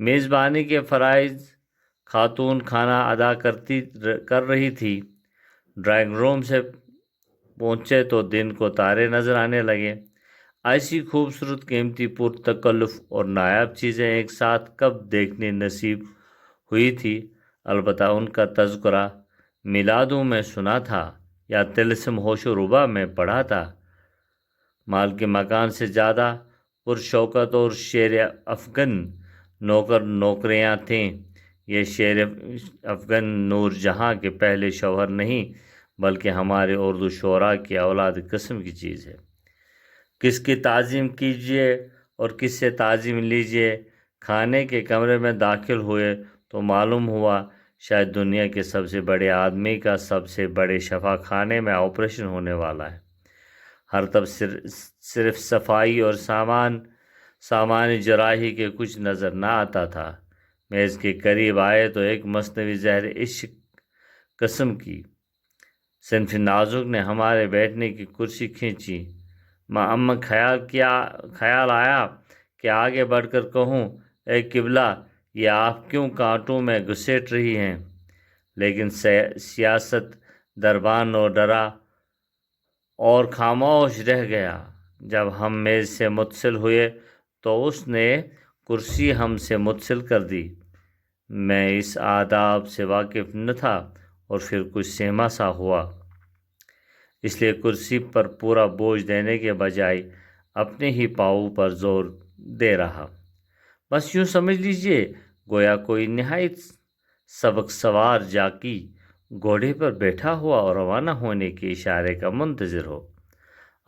میزبانی کے فرائض خاتون کھانا ادا کر رہی تھی۔ ڈرائنگ روم سے پہنچے تو دن کو تارے نظر آنے لگے۔ ایسی خوبصورت، قیمتی، پرتکلف اور نایاب چیزیں ایک ساتھ کب دیکھنے نصیب ہوئی تھی؟ البتہ ان کا تذکرہ میلادوں میں سنا تھا یا طلسم ہوش و ربا میں پڑھا تھا۔ مال کے مکان سے زیادہ پرشوکت اور شیر افغن نوکر نوکریاں تھیں۔ یہ شیر افغن نور جہاں کے پہلے شوہر نہیں بلکہ ہمارے اردو شعراء کی اولاد قسم کی چیز ہے۔ کس کی تعظیم کیجیے اور کس سے تعظیم لیجیے۔ کھانے کے کمرے میں داخل ہوئے تو معلوم ہوا شاید دنیا کے سب سے بڑے آدمی کا سب سے بڑے شفا خانے میں آپریشن ہونے والا ہے۔ ہر طرف صرف صفائی اور سامان جراحی کے کچھ نظر نہ آتا تھا۔ میز کے قریب آئے تو ایک مصنوعی زہر عشق قسم کی صنف نازک نے ہمارے بیٹھنے کی کرسی کھینچی۔ اما خیال آیا کہ آگے بڑھ کر کہوں، اے قبلہ، یہ آپ کیوں کانٹوں میں گھسیٹ رہی ہیں؟ لیکن سیاست دربان اور ڈرا اور خاموش رہ گیا۔ جب ہم میز سے متصل ہوئے تو اس نے کرسی ہم سے متصل کر دی۔ میں اس آداب سے واقف نہ تھا اور پھر کچھ سہما سا ہوا، اس لیے کرسی پر پورا بوجھ دینے کے بجائے اپنے ہی پاؤں پر زور دے رہا۔ بس یوں سمجھ لیجئے گویا کوئی نہایت سبق سوار جاکی گھوڑے پر بیٹھا ہوا اور روانہ ہونے کے اشارے کا منتظر ہو۔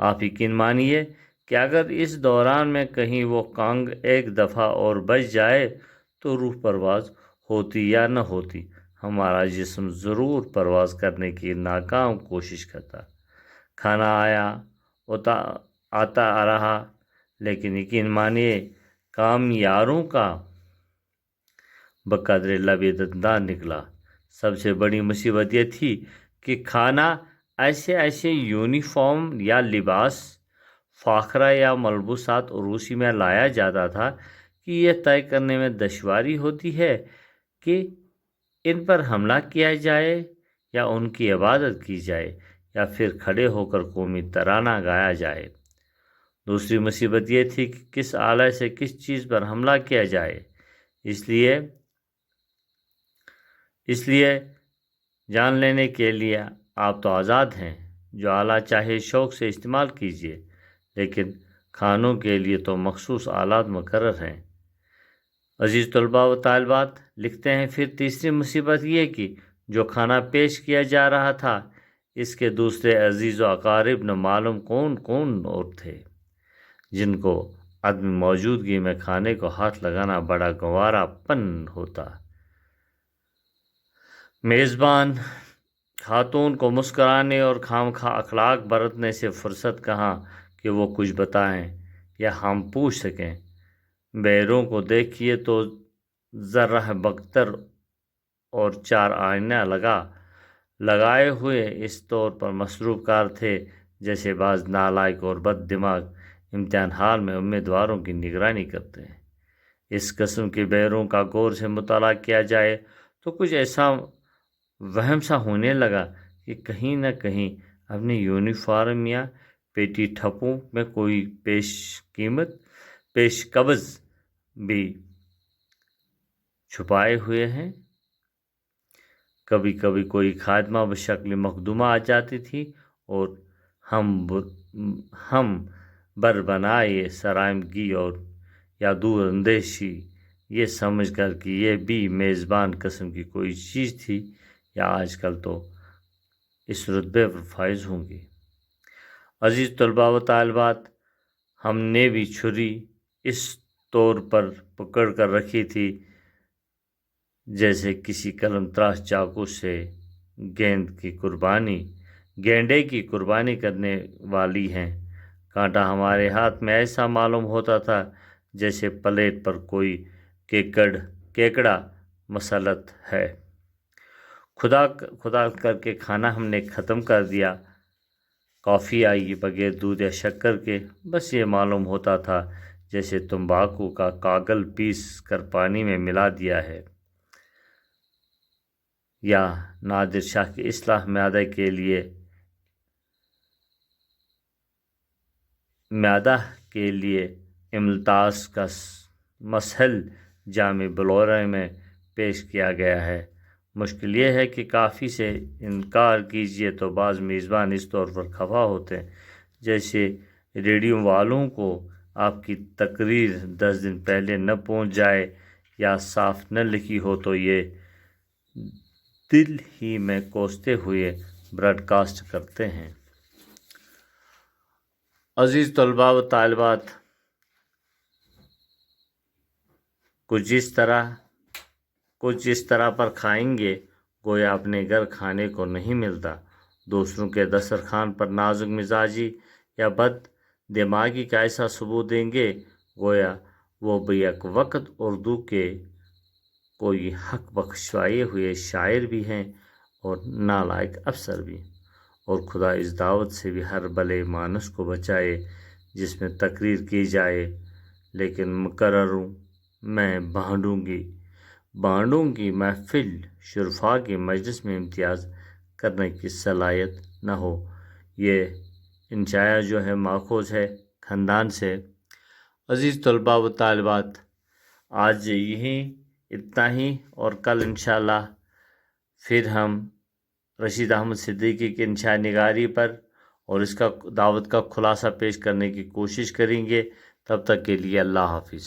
آپ یقین مانیے کہ اگر اس دوران میں کہیں وہ کانگ ایک دفعہ اور بج جائے تو روح پرواز ہوتی یا نہ ہوتی، ہمارا جسم ضرور پرواز کرنے کی ناکام کوشش کرتا۔ کھانا آتا آ رہا، لیکن یقین مانیے کام یاروں کا بقدر لب دنداں نکلا۔ سب سے بڑی مصیبت یہ تھی کہ کھانا ایسے یونیفارم یا لباس فاخرہ یا ملبوسات عروسی میں لایا جاتا تھا کہ یہ طے کرنے میں دشواری ہوتی ہے کہ ان پر حملہ کیا جائے یا ان کی عبادت کی جائے یا پھر کھڑے ہو کر قومی ترانہ گایا جائے۔ دوسری مصیبت یہ تھی کہ کس آلے سے کس چیز پر حملہ کیا جائے۔ اس لیے جان لینے کے لیے آپ تو آزاد ہیں، جو آلہ چاہے شوق سے استعمال کیجیے، لیکن کھانوں کے لیے تو مخصوص آلات مقرر ہیں۔ عزیز طلباء و طالبات لکھتے ہیں، پھر تیسری مصیبت یہ کہ جو کھانا پیش کیا جا رہا تھا اس کے دوسرے عزیز و اقارب نہ معلوم کون اور تھے، جن کو عدم موجودگی میں کھانے کو ہاتھ لگانا بڑا گوارا پن ہوتا۔ میزبان خاتون کو مسکرانے اور خامخواہ اخلاق برتنے سے فرصت کہاں کہ وہ کچھ بتائیں یا ہم پوچھ سکیں۔ بیروں کو دیکھیے تو ذرہ بختر اور 4 آئینہ لگائے ہوئے اس طور پر مصروف کار تھے جیسے بعض نالائق اور بد دماغ امتحان ہال میں امیدواروں کی نگرانی کرتے ہیں۔ اس قسم کے بیروں کا غور سے مطالعہ کیا جائے تو کچھ ایسا وہم سا ہونے لگا کہ کہیں نہ کہیں اپنی یونیفارم یا پیٹی ٹھپوں میں کوئی پیش قبض بھی چھپائے ہوئے ہیں۔ کبھی کبھی کوئی خادمہ بشکل مخدومہ آ جاتی تھی اور ہم بربنائے سرائمگی اور یا دور اندیشی یہ سمجھ کر کہ یہ بھی میزبان قسم کی کوئی چیز تھی یا آج کل تو اس رتبے پر فائز ہوں گی۔ عزیز طلباء و طالبات، ہم نے بھی چھری اس طور پر پکڑ کر رکھی تھی جیسے کسی قلم تراش چاقو سے گینڈے کی قربانی کرنے والی ہیں۔ کانٹا ہمارے ہاتھ میں ایسا معلوم ہوتا تھا جیسے پلیٹ پر کوئی کیکڑا مسلط ہے۔ خدا کر کے کھانا ہم نے ختم کر دیا۔ کافی آئی بغیر دودھ یا شکر کے۔ بس یہ معلوم ہوتا تھا جیسے تمباکو کا کاغل پیس کر پانی میں ملا دیا ہے، یا نادر شاہ کی اصلاح معدہ کے لیے املتاز کا مسحل جامع بلورے میں پیش کیا گیا ہے۔ مشکل یہ ہے کہ کافی سے انکار کیجیے تو بعض میزبان اس طور پر خفا ہوتے ہیں جیسے ریڈیو والوں کو آپ کی تقریر 10 دن پہلے نہ پہنچ جائے یا صاف نہ لکھی ہو تو یہ دل ہی میں کوستے ہوئے براڈ کاسٹ کرتے ہیں۔ عزیز طلباء و طالبات، کچھ اس طرح پر کھائیں گے گویا اپنے گھر کھانے کو نہیں ملتا، دوسروں کے دسترخوان پر نازک مزاجی یا بد دماغی کا ایسا ثبوت دیں گے گویا وہ بیک وقت اردو کے کوئی حق بخشوائے ہوئے شاعر بھی ہیں اور نالائق افسر بھی، اور خدا اس دعوت سے بھی ہر بھلے مانس کو بچائے جس میں تقریر کی جائے لیکن مقرروں میں بانڈوں کی محفل شرفاء کی مجلس میں امتیاز کرنے کی صلاحیت نہ ہو۔ یہ انشاء جو ہے ماخوذ ہے خاندان سے۔ عزیز طلباء و طالبات، آج یہیں اتنا ہی، اور کل انشاءاللہ پھر ہم رشید احمد صدیقی کی انشاء نگاری پر اور اس کا دعوت کا خلاصہ پیش کرنے کی کوشش کریں گے۔ تب تک کے لیے اللہ حافظ۔